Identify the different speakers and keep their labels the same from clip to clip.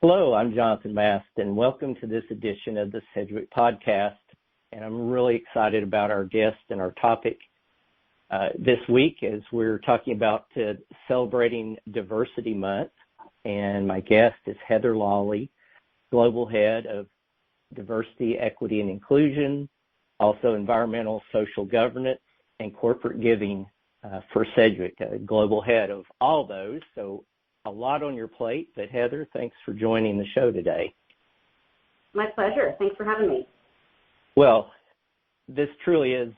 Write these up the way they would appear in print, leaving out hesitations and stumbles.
Speaker 1: Hello, I'm Jonathan Mast, and welcome to this edition of the Sedgwick podcast. And I'm really excited about our guest and our topic this week as we're talking about celebrating Diversity Month. And my guest is Heather Lawley, Global Head of Diversity, Equity, and Inclusion, also Environmental Social Governance and Corporate Giving for Sedgwick, Global Head of all those. So a lot on your plate, but Heather, thanks for joining the show today.
Speaker 2: My pleasure. Thanks for having me.
Speaker 1: Well, this truly is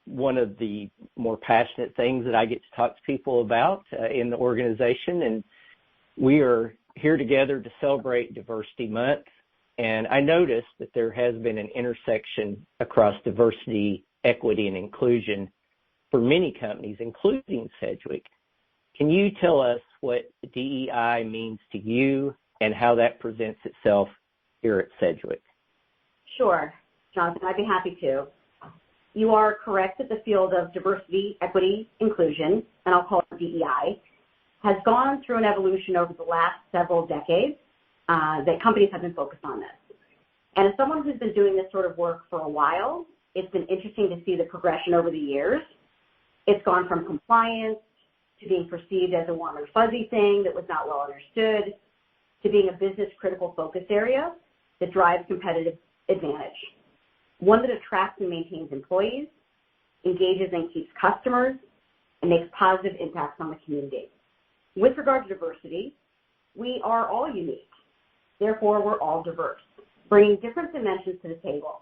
Speaker 1: one of the more passionate things that I get to talk to people about in the organization, and we are here together to celebrate Diversity Month. And I noticed that there has been an intersection across diversity, equity, and inclusion for many companies, including Sedgwick. Can you tell us what DEI means to you and how that presents itself here at Sedgwick?
Speaker 2: Sure, Jonathan, I'd be happy to. You are correct that the field of diversity, equity, inclusion, and I'll call it DEI, has gone through an evolution over the last several decades that companies have been focused on this. And as someone who's been doing this sort of work for a while, it's been interesting to see the progression over the years. It's gone from compliance to being perceived as a warm and fuzzy thing that was not well understood, to being a business-critical focus area that drives competitive advantage, one that attracts and maintains employees, engages and keeps customers, and makes positive impacts on the community. With regard to diversity, we are all unique. Therefore, we're all diverse, bringing different dimensions to the table.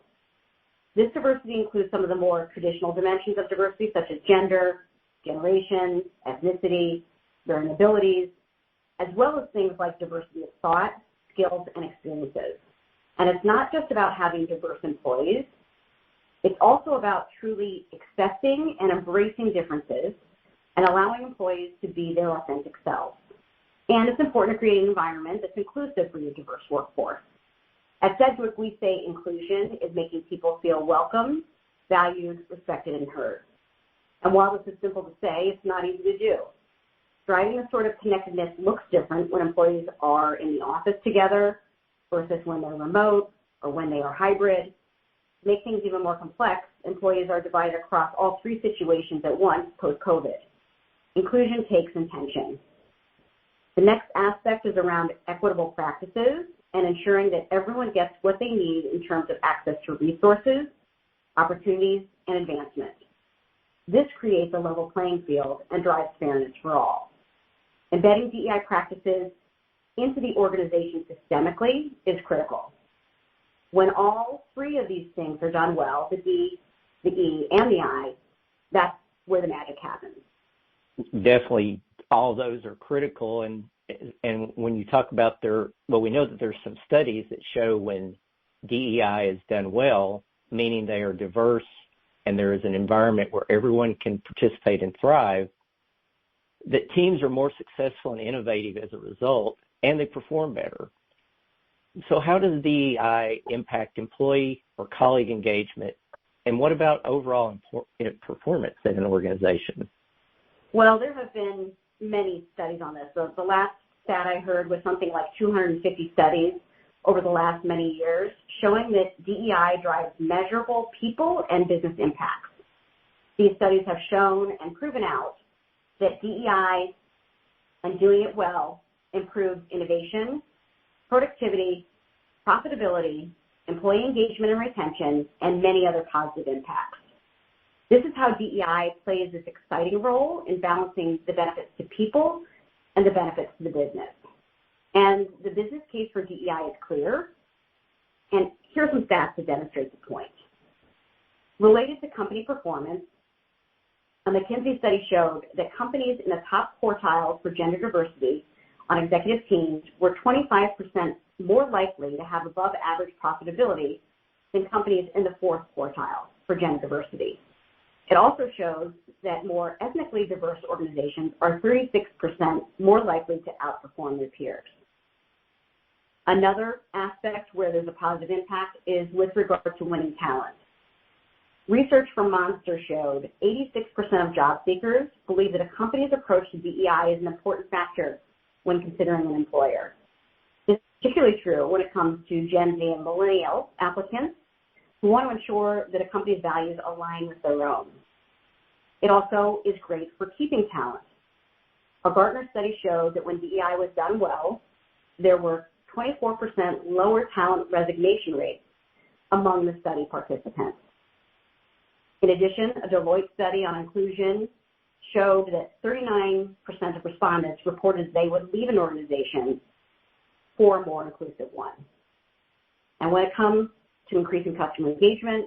Speaker 2: This diversity includes some of the more traditional dimensions of diversity, such as gender, generation, ethnicity, varying abilities, as well as things like diversity of thought, skills, and experiences. And it's not just about having diverse employees. It's also about truly accepting and embracing differences and allowing employees to be their authentic selves. And it's important to create an environment that's inclusive for your diverse workforce. At Sedgwick, we say inclusion is making people feel welcome, valued, respected, and heard. And while this is simple to say, it's not easy to do. Driving this sort of connectedness looks different when employees are in the office together versus when they're remote or when they are hybrid. To make things even more complex, employees are divided across all three situations at once post-COVID. Inclusion takes intention. The next aspect is around equitable practices and ensuring that everyone gets what they need in terms of access to resources, opportunities, and advancement. This creates a level playing field and drives fairness for all. Embedding DEI practices into the organization systemically is critical. When all three of these things are done well, the D, the E, and the I, that's where the magic happens.
Speaker 1: Definitely, all of those are critical. And when you talk about we know that there's some studies that show when DEI is done well, meaning they are diverse, and there is an environment where everyone can participate and thrive, that teams are more successful and innovative as a result, and they perform better. So how does DEI impact employee or colleague engagement, and what about overall performance at an organization?
Speaker 2: Well, there have been many studies on this. So the last stat I heard was something like 250 studies over the last many years, showing that DEI drives measurable people and business impacts. These studies have shown and proven out that DEI and doing it well improves innovation, productivity, profitability, employee engagement and retention, and many other positive impacts. This is how DEI plays this exciting role in balancing the benefits to people and the benefits to the business. And the business case for DEI is clear. And here's some stats to demonstrate the point. Related to company performance, a McKinsey study showed that companies in the top quartile for gender diversity on executive teams were 25% more likely to have above average profitability than companies in the fourth quartile for gender diversity. It also shows that more ethnically diverse organizations are 36% more likely to outperform their peers. Another aspect where there's a positive impact is with regard to winning talent. Research from Monster showed 86% of job seekers believe that a company's approach to DEI is an important factor when considering an employer. This particularly true when it comes to Gen Z and millennial applicants who want to ensure that a company's values align with their own. It also is great for keeping talent. A Gartner study showed that when DEI was done well, there were 24% lower talent resignation rates among the study participants. In addition, a Deloitte study on inclusion showed that 39% of respondents reported they would leave an organization for a more inclusive one. And when it comes to increasing customer engagement,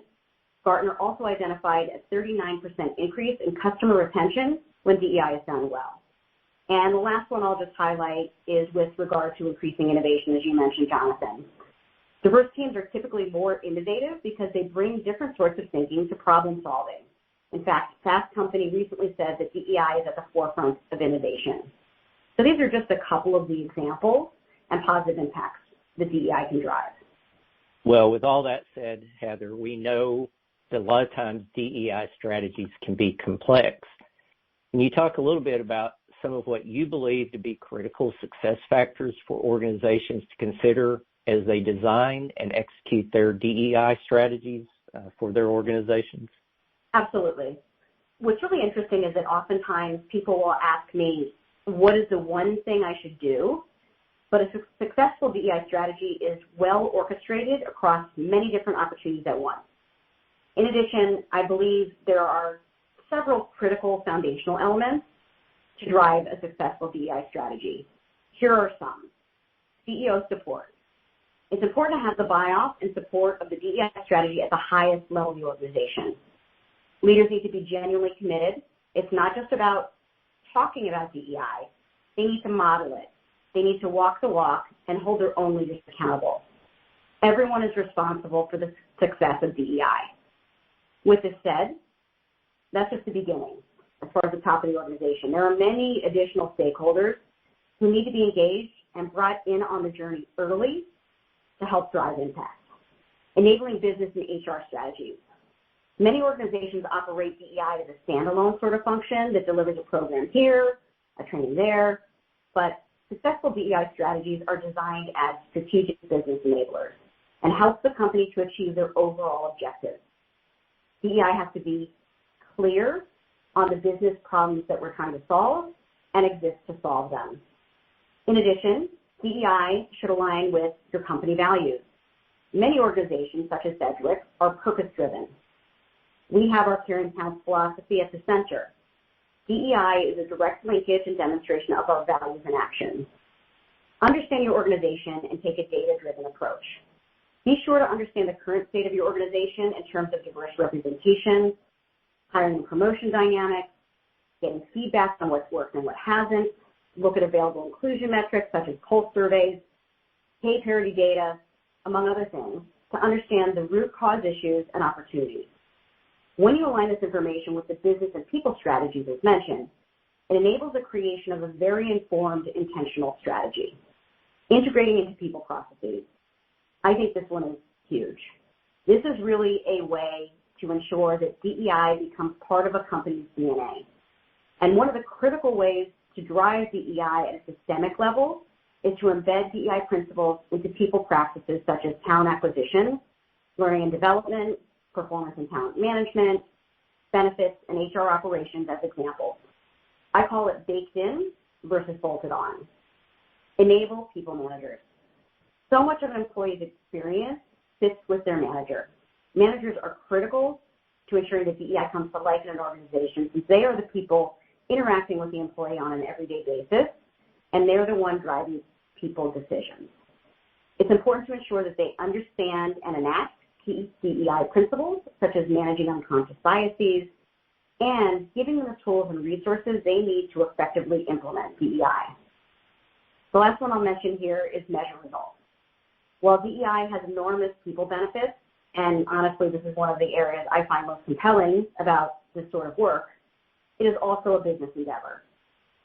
Speaker 2: Gartner also identified a 39% increase in customer retention when DEI is done well. And the last one I'll just highlight is with regard to increasing innovation, as you mentioned, Jonathan. Diverse teams are typically more innovative because they bring different sorts of thinking to problem solving. In fact, Fast Company recently said that DEI is at the forefront of innovation. So these are just a couple of the examples and positive impacts that DEI can drive.
Speaker 1: Well, with all that said, Heather, we know that a lot of times DEI strategies can be complex. Can you talk a little bit about some of what you believe to be critical success factors for organizations to consider as they design and execute their DEI strategies for their organizations?
Speaker 2: Absolutely. What's really interesting is that oftentimes people will ask me, what is the one thing I should do? But a successful DEI strategy is well orchestrated across many different opportunities at once. In addition, I believe there are several critical foundational elements to drive a successful DEI strategy. Here are some. CEO support. It's important to have the buy-off and support of the DEI strategy at the highest level of the organization. Leaders need to be genuinely committed. It's not just about talking about DEI. They need to model it. They need to walk the walk and hold their own leaders accountable. Everyone is responsible for the success of DEI. With this said, that's just the beginning as far as the top of the organization. There are many additional stakeholders who need to be engaged and brought in on the journey early to help drive impact. Enabling business and HR strategies. Many organizations operate DEI as a standalone sort of function that delivers a program here, a training there, but successful DEI strategies are designed as strategic business enablers and help the company to achieve their overall objectives. DEI has to be clear on the business problems that we're trying to solve and exist to solve them. In addition, DEI should align with your company values. Many organizations, such as Sedgwick, are purpose-driven. We have our Caring Counts philosophy at the center. DEI is a direct linkage and demonstration of our values and actions. Understand your organization and take a data-driven approach. Be sure to understand the current state of your organization in terms of diverse representation, hiring and promotion dynamics, getting feedback on what's worked and what hasn't, look at available inclusion metrics such as pulse surveys, pay parity data, among other things, to understand the root cause issues and opportunities. When you align this information with the business and people strategies as mentioned, it enables the creation of a very informed, intentional strategy. Integrating into people processes. I think this one is huge. This is really a way to ensure that DEI becomes part of a company's DNA. And one of the critical ways to drive DEI at a systemic level is to embed DEI principles into people practices such as talent acquisition, learning and development, performance and talent management, benefits, and HR operations as examples. I call it baked in versus bolted on. Enable people managers. So much of an employee's experience sits with their manager. Managers are critical to ensuring that DEI comes to life in an organization since they are the people interacting with the employee on an everyday basis, and they're the one driving people decisions. It's important to ensure that they understand and enact key DEI principles, such as managing unconscious biases, and giving them the tools and resources they need to effectively implement DEI. The last one I'll mention here is measure results. While DEI has enormous people benefits, and honestly this is one of the areas I find most compelling about this sort of work, it is also a business endeavor.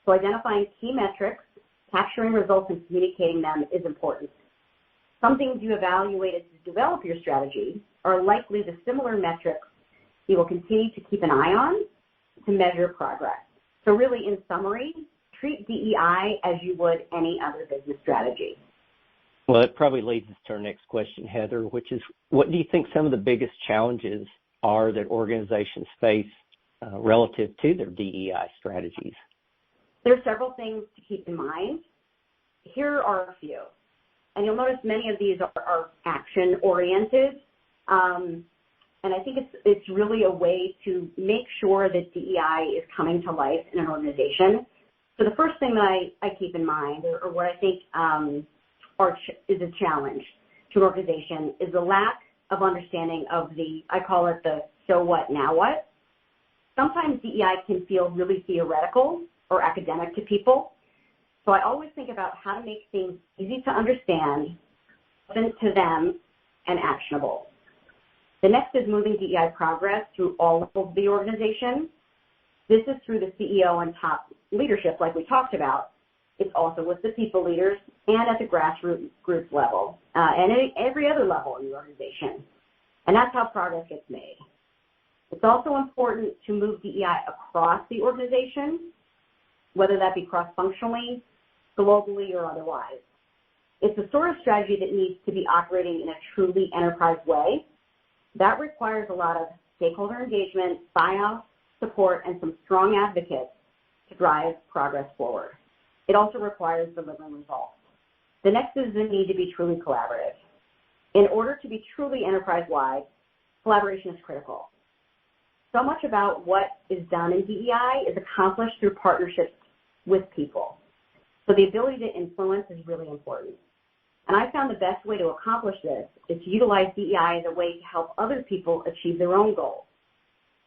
Speaker 2: So identifying key metrics, capturing results, and communicating them is important. Some things you evaluated to develop your strategy are likely the similar metrics you will continue to keep an eye on to measure progress. So really, in summary, treat DEI as you would any other business strategy.
Speaker 1: Well, it probably leads us to our next question, Heather, which is, what do you think some of the biggest challenges are that organizations face relative to their DEI strategies?
Speaker 2: There are several things to keep in mind. Here are a few. And you'll notice many of these are action-oriented. And I think it's really a way to make sure that DEI is coming to life in an organization. So the first thing that I keep in mind, or what I think is a challenge to an organization, is the lack of understanding of I call it the so what, now what. Sometimes DEI can feel really theoretical or academic to people. So I always think about how to make things easy to understand, relevant to them, and actionable. The next is moving DEI progress through all levels of the organization. This is through the CEO and top leadership, like we talked about. It's also with the people leaders and at the grassroots level, and at every other level in the organization. And that's how progress gets made. It's also important to move DEI across the organization, whether that be cross-functionally, globally, or otherwise. It's the sort of strategy that needs to be operating in a truly enterprise way. That requires a lot of stakeholder engagement, buy-off, support, and some strong advocates to drive progress forward. It also requires delivering results. The next is the need to be truly collaborative. In order to be truly enterprise-wide, collaboration is critical. So much about what is done in DEI is accomplished through partnerships with people. So the ability to influence is really important. And I found the best way to accomplish this is to utilize DEI as a way to help other people achieve their own goals.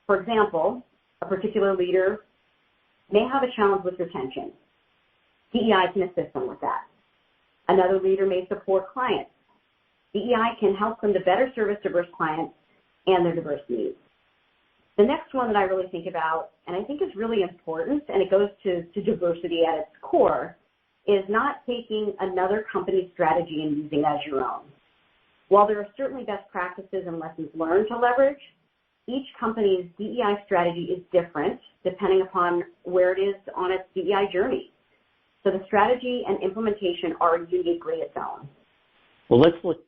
Speaker 2: For example, a particular leader may have a challenge with retention. DEI can assist them with that. Another leader may support clients. DEI can help them to better service diverse clients and their diverse needs. The next one that I really think about, and I think is really important, and it goes to diversity at its core, is not taking another company's strategy and using it as your own. While there are certainly best practices and lessons learned to leverage, each company's DEI strategy is different depending upon where it is on its DEI journey. So the strategy and implementation are uniquely its own.
Speaker 1: Well, let's look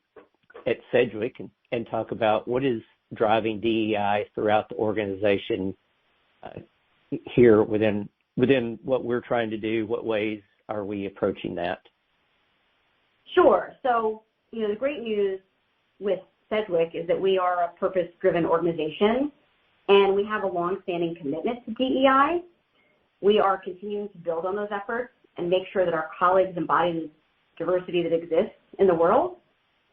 Speaker 1: at Sedgwick and talk about what is driving DEI throughout the organization here within what we're trying to do. What ways are we approaching that?
Speaker 2: Sure. So, the great news with Sedgwick is that we are a purpose-driven organization, and we have a long-standing commitment to DEI. We are continuing to build on those efforts and make sure that our colleagues embody the diversity that exists in the world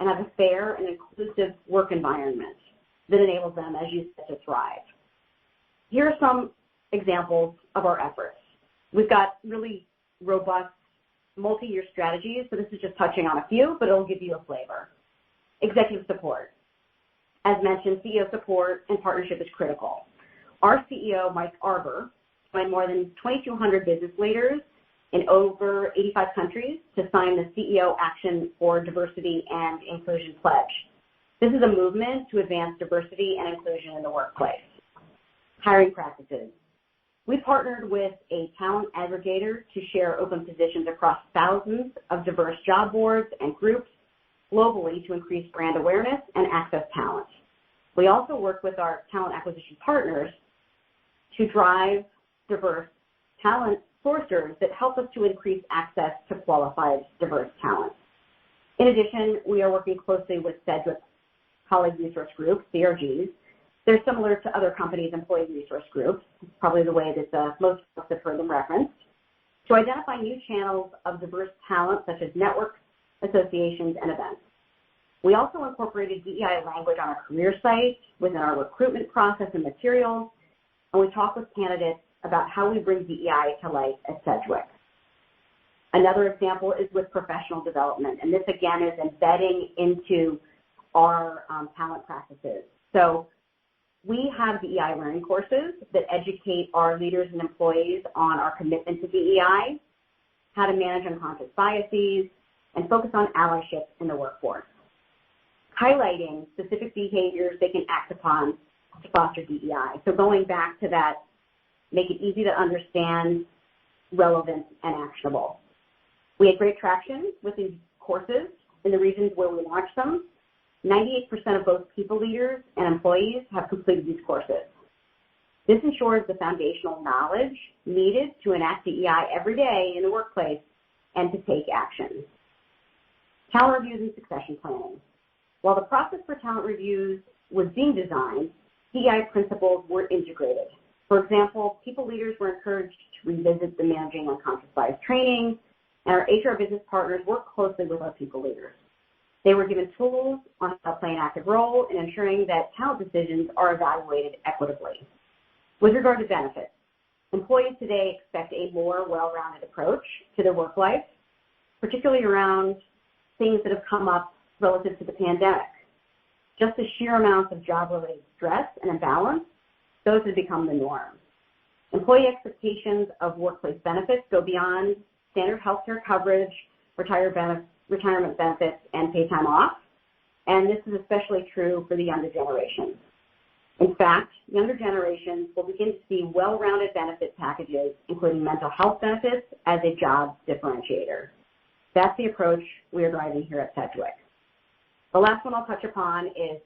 Speaker 2: and have a fair and inclusive work environment that enables them, as you said, to thrive. Here are some examples of our efforts. We've got really robust multi-year strategies, so this is just touching on a few, but it'll give you a flavor. Executive support. As mentioned, CEO support and partnership is critical. Our CEO, Mike Arbour, joined more than 2,200 business leaders in over 85 countries to sign the CEO Action for Diversity and Inclusion Pledge. This is a movement to advance diversity and inclusion in the workplace. Hiring practices. We partnered with a talent aggregator to share open positions across thousands of diverse job boards and groups globally to increase brand awareness and access talent. We also work with our talent acquisition partners to drive diverse talent sourcers that help us to increase access to qualified diverse talent. In addition, we are working closely with Sedgwick Colleague Resource Groups, CRGs. They're similar to other companies' employee resource groups, probably the way that most folks have heard them referenced, to identify new channels of diverse talent such as networks, associations, and events. We also incorporated DEI language on our career site, within our recruitment process and materials, and we talk with candidates about how we bring DEI to life at Sedgwick. Another example is with professional development, and this again is embedding into our talent practices. So we have DEI learning courses that educate our leaders and employees on our commitment to DEI, how to manage unconscious biases, and focus on allyship in the workforce, highlighting specific behaviors they can act upon to foster DEI. So going back to that, make it easy to understand, relevant, and actionable. We had great traction with these courses, in the regions where we launched them, 98% of both people leaders and employees have completed these courses. This ensures the foundational knowledge needed to enact DEI every day in the workplace and to take action. Talent reviews and succession planning. While the process for talent reviews was being designed, DEI principles were integrated. For example, people leaders were encouraged to revisit the managing unconscious bias training, and our HR business partners worked closely with our people leaders. They were given tools on how to play an active role in ensuring that talent decisions are evaluated equitably. With regard to benefits, employees today expect a more well-rounded approach to their work life, particularly around things that have come up relative to the pandemic. Just the sheer amounts of job-related stress and imbalance, those have become the norm. Employee expectations of workplace benefits go beyond standard healthcare coverage, retirement benefits, and paid time off, and this is especially true for the younger generation. In fact, younger generations will begin to see well-rounded benefit packages, including mental health benefits, as a job differentiator. That's the approach we are driving here at Sedgwick. The last one I'll touch upon is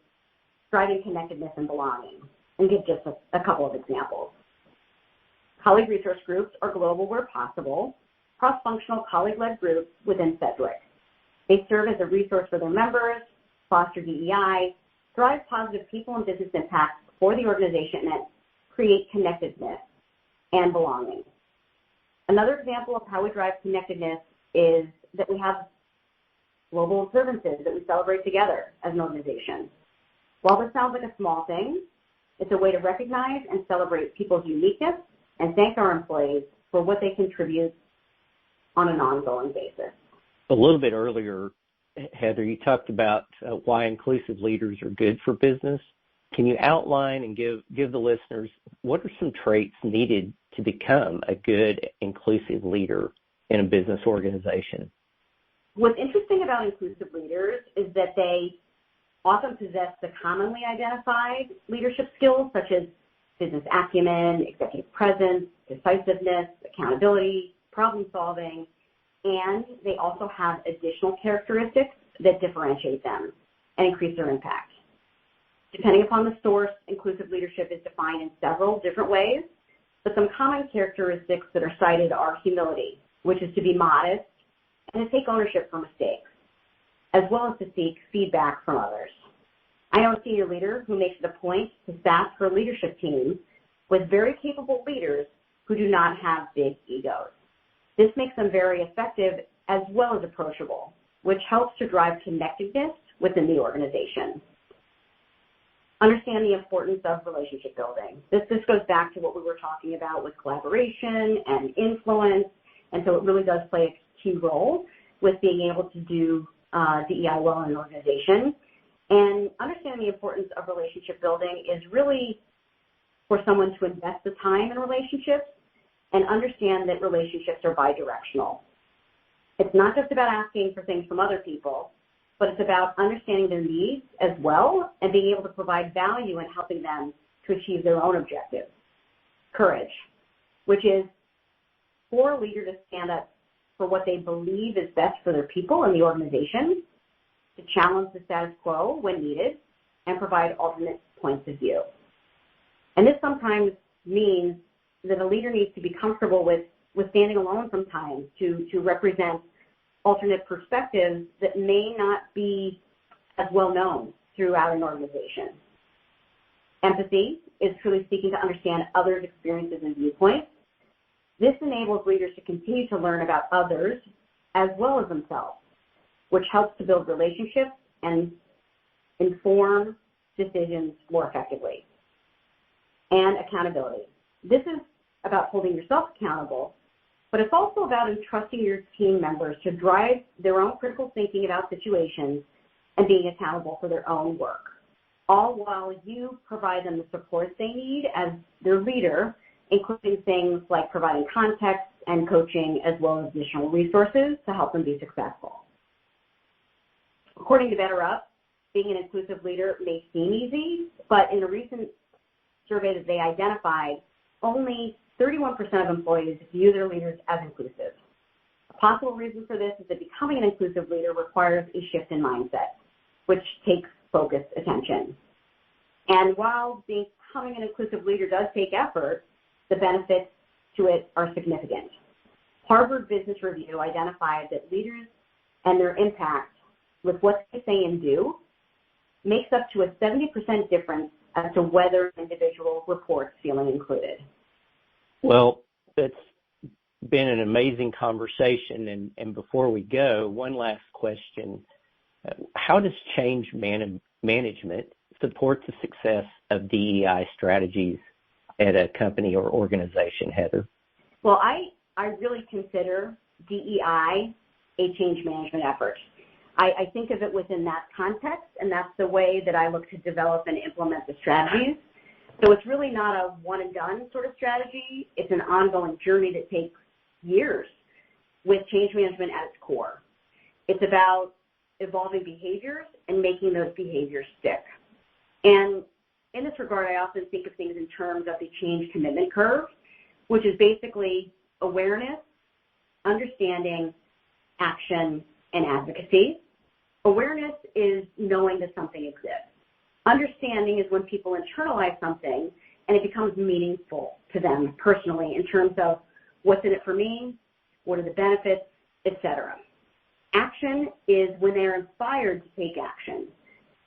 Speaker 2: driving connectedness and belonging, and give just a couple of examples. Colleague resource groups are global where possible, cross-functional colleague-led groups within Sedgwick. They serve as a resource for their members, foster DEI, drive positive people and business impact for the organization, and create connectedness and belonging. Another example of how we drive connectedness is that we have global observances that we celebrate together as an organization. While this sounds like a small thing, it's a way to recognize and celebrate people's uniqueness and thank our employees for what they contribute on an ongoing basis.
Speaker 1: A little bit earlier, Heather, you talked about why inclusive leaders are good for business. Can you outline and give the listeners what are some traits needed to become a good inclusive leader in a business organization?
Speaker 2: What's interesting about inclusive leaders is that they often possess the commonly identified leadership skills such as business acumen, executive presence, decisiveness, accountability, problem solving, and they also have additional characteristics that differentiate them and increase their impact. Depending upon the source, inclusive leadership is defined in several different ways, but some common characteristics that are cited are humility, which is to be modest and to take ownership for mistakes, as well as to seek feedback from others. I know a senior leader who makes it a point to staff her leadership team with very capable leaders who do not have big egos. This makes them very effective as well as approachable, which helps to drive connectedness within the organization. Understand the importance of relationship building. This goes back to what we were talking about with collaboration and influence, and so it really does play a key role with being able to do DEI well in an organization. And understanding the importance of relationship building is really for someone to invest the time in relationships and understand that relationships are bidirectional. It's not just about asking for things from other people, but it's about understanding their needs as well and being able to provide value in helping them to achieve their own objectives. Courage, which is for a leader to stand up for what they believe is best for their people and the organization, to challenge the status quo when needed, and provide alternate points of view. And this sometimes means that a leader needs to be comfortable with standing alone sometimes to represent alternate perspectives that may not be as well known throughout an organization. Empathy is truly seeking to understand others' experiences and viewpoints. This enables leaders to continue to learn about others as well as themselves, which helps to build relationships and inform decisions more effectively. And accountability. This is about holding yourself accountable, but it's also about entrusting your team members to drive their own critical thinking about situations and being accountable for their own work, all while you provide them the support they need as their leader, including things like providing context and coaching as well as additional resources to help them be successful. According to BetterUp, being an inclusive leader may seem easy, but in a recent survey that they identified, only 31% of employees view their leaders as inclusive. Possible reasons for this is that becoming an inclusive leader requires a shift in mindset, which takes focused attention. And while becoming an inclusive leader does take effort, the benefits to it are significant. Harvard Business Review identified that leaders and their impact with what they say and do makes up to a 70% difference as to whether an individual reports feeling included.
Speaker 1: Well, it's been an amazing conversation. And before we go, one last question. How does change management support the success of DEI strategies at a company or organization, Heather?
Speaker 2: Well, I really consider DEI a change management effort. I think of it within that context, and that's the way that I look to develop and implement the strategies. So it's really not a one-and-done sort of strategy. It's an ongoing journey that takes years with change management at its core. It's about evolving behaviors and making those behaviors stick. And in this regard, I often think of things in terms of the change commitment curve, which is basically awareness, understanding, action, and advocacy. Awareness is knowing that something exists. Understanding is when people internalize something and it becomes meaningful to them personally in terms of what's in it for me, what are the benefits, etc. Action is when they're inspired to take action.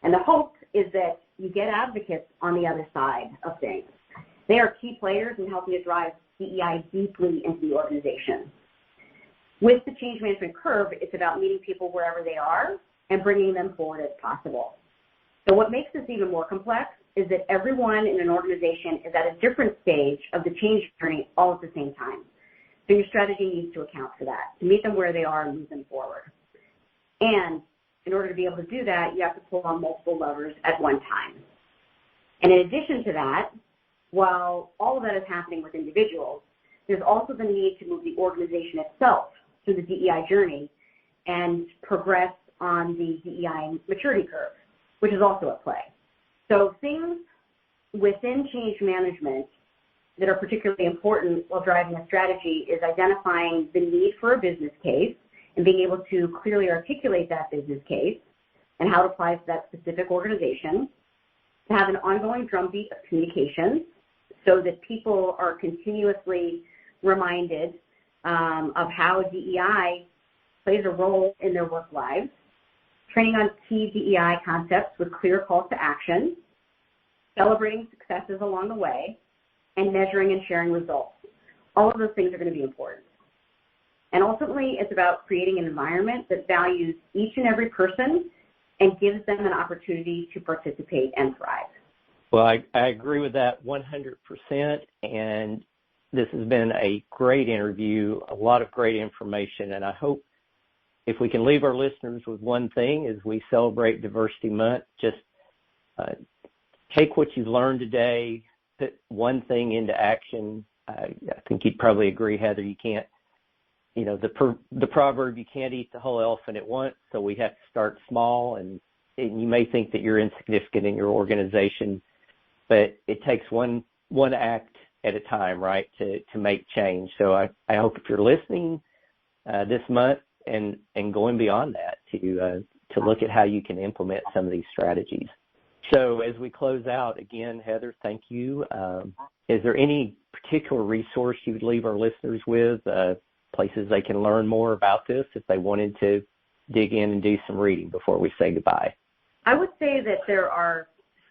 Speaker 2: And the hope is that you get advocates on the other side of things. They are key players in helping to drive DEI deeply into the organization. With the change management curve, it's about meeting people wherever they are and bringing them forward as possible. So what makes this even more complex is that everyone in an organization is at a different stage of the change journey all at the same time. So your strategy needs to account for that, to meet them where they are and move them forward. And in order to be able to do that, you have to pull on multiple levers at one time. And in addition to that, while all of that is happening with individuals, there's also the need to move the organization itself through the DEI journey and progress on the DEI maturity curve, which is also at play. So things within change management that are particularly important while driving a strategy is identifying the need for a business case and being able to clearly articulate that business case and how it applies to that specific organization, to have an ongoing drumbeat of communication so that people are continuously reminded of how DEI plays a role in their work lives, training on key DEI concepts with clear calls to action, celebrating successes along the way, and measuring and sharing results. All of those things are going to be important. And ultimately, it's about creating an environment that values each and every person and gives them an opportunity to participate and thrive.
Speaker 1: Well, I agree with that 100%, and this has been a great interview, a lot of great information, and I hope if we can leave our listeners with one thing as we celebrate Diversity Month, just take what you've learned today, put one thing into action. I think you'd probably agree, Heather, you can't, the proverb, you can't eat the whole elephant at once, so we have to start small, and you may think that you're insignificant in your organization, but it takes one act at a time, right, to make change. So I hope if you're listening this month, and going beyond that to look at how you can implement some of these strategies. So as we close out, again, Heather, thank you. Is there any particular resource you would leave our listeners with, places they can learn more about this if they wanted to dig in and do some reading before we say goodbye?
Speaker 2: I would say that there are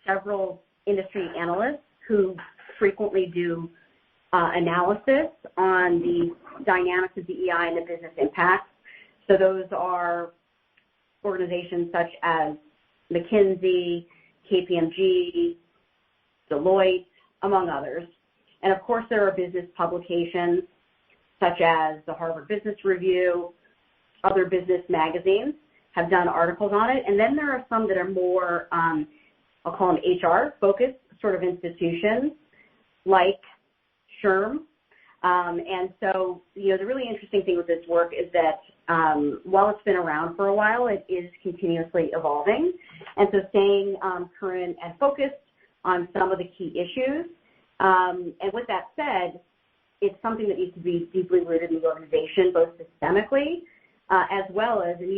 Speaker 2: several industry analysts who frequently do analysis on the dynamics of DEI and the business impact. So those are organizations such as McKinsey, KPMG, Deloitte, among others. And of course, there are business publications such as the Harvard Business Review, other business magazines have done articles on it. And then there are some that are more, I'll call them HR-focused sort of institutions like SHRM. And so, the really interesting thing with this work is that while it's been around for a while, it is continuously evolving. And so staying current and focused on some of the key issues. And with that said, it's something that needs to be deeply rooted in the organization, both systemically as well as, and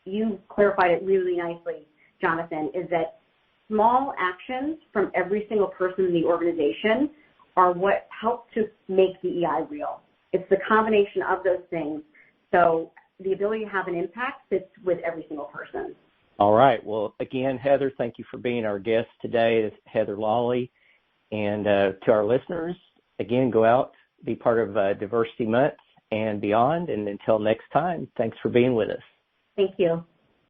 Speaker 2: you clarified it really nicely, Jonathan, is that small actions from every single person in the organization are what help to make DEI real. It's the combination of those things. So the ability to have an impact sits with every single person.
Speaker 1: All right. Well, again, Heather, thank you for being our guest today. It's Heather Lawley. And to our listeners, again, go out, be part of Diversity Month and beyond. And until next time, thanks for being with us.
Speaker 2: Thank you.